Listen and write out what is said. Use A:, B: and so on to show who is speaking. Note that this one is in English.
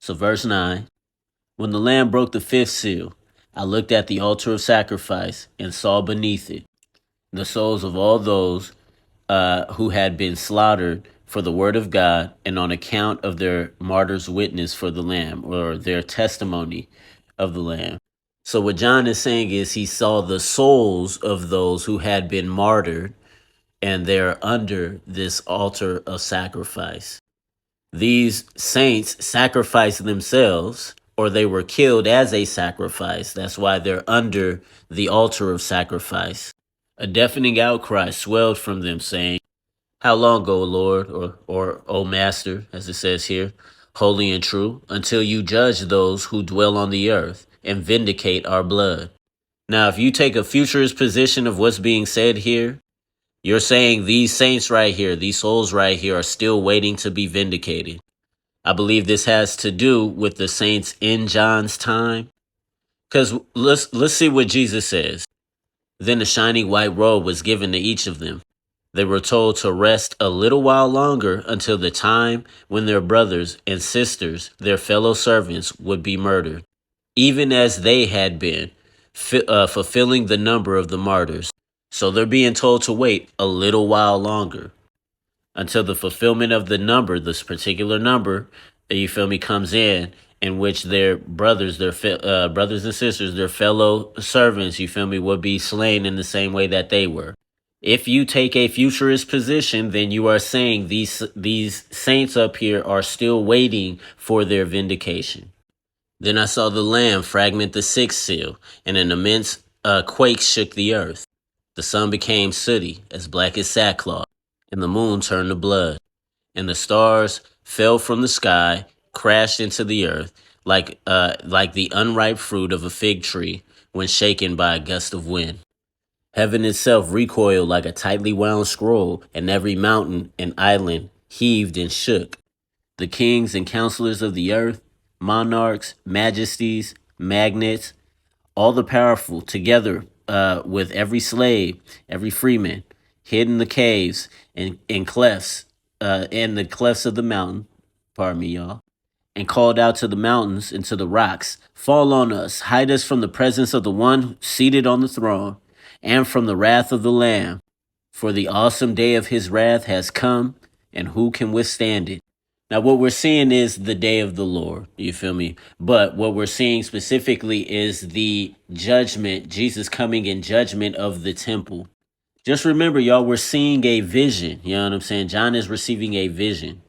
A: So verse 9, when the Lamb broke the fifth seal, I looked at the altar of sacrifice and saw beneath it the souls of all those who had been slaughtered for the word of God and on account of their martyr's witness for the Lamb, or their testimony of the Lamb. So what John is saying is he saw the souls of those who had been martyred, and they're under this altar of sacrifice. These saints sacrificed themselves, or they were killed as a sacrifice. That's why they're under the altar of sacrifice. A deafening outcry swelled from them, saying, how long, O Lord, or O Master, as it says here, holy and true, until you judge those who dwell on the earth and vindicate our blood? Now, if you take a futurist position of what's being said here, you're saying these saints right here, these souls right here, are still waiting to be vindicated. I believe this has to do with the saints in John's time. Because let's see what Jesus says. Then a shining white robe was given to each of them. They were told to rest a little while longer until the time when their brothers and sisters, their fellow servants, would be murdered, even as they had been, fulfilling the number of the martyrs. So they're being told to wait a little while longer until the fulfillment of the number, this particular number, you feel me, comes in which their brothers, brothers and sisters, their fellow servants, you feel me, would be slain in the same way that they were. If you take a futurist position, then you are saying these saints up here are still waiting for their vindication. Then I saw the Lamb fragment the sixth seal, and an immense quake shook the earth. The sun became sooty, as black as sackcloth, and the moon turned to blood, and the stars fell from the sky, crashed into the earth, like the unripe fruit of a fig tree when shaken by a gust of wind. Heaven itself recoiled like a tightly wound scroll, and every mountain and island heaved and shook. The kings and counselors of the earth, monarchs, majesties, magnates, all the powerful, together with every slave, every freeman, hid in the caves and clefts, in the clefts of the mountain, pardon me, y'all, and called out to the mountains and to the rocks, fall on us, hide us from the presence of the one seated on the throne, and from the wrath of the Lamb. For the awesome day of his wrath has come, and who can withstand it? Now, what we're seeing is the day of the Lord, you feel me? But what we're seeing specifically is the judgment, Jesus coming in judgment of the temple. Just remember, y'all, we're seeing a vision. You know what I'm saying? John is receiving a vision.